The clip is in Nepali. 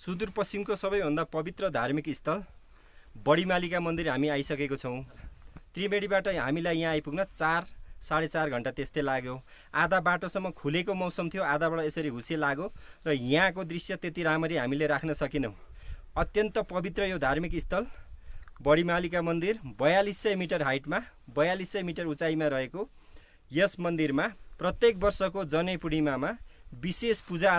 सुदूरपश्चिमको सबैभन्दा पवित्र धार्मिक स्थल बडीमालिका मन्दिर हामी आइसकेको छौँ। त्रिवेणीबाट हामीलाई यहाँ आइपुग्न 4-4.5 घन्टा त्यस्तै लाग्यो। आधा बाटोसम्म खुलेको मौसम थियो, आधाबाट यसरी हुसे लाग्यो र यहाँको दृश्य त्यति राम्ररी हामीले राख्न सकेनौँ। अत्यन्त पवित्र यो धार्मिक स्थल बडीमालिका मन्दिर 4200 मिटर हाइटमा 4200 मिटर उचाइमा रहेको यस मन्दिरमा प्रत्येक वर्षको जनै पूर्णिमामा विशेष पूजा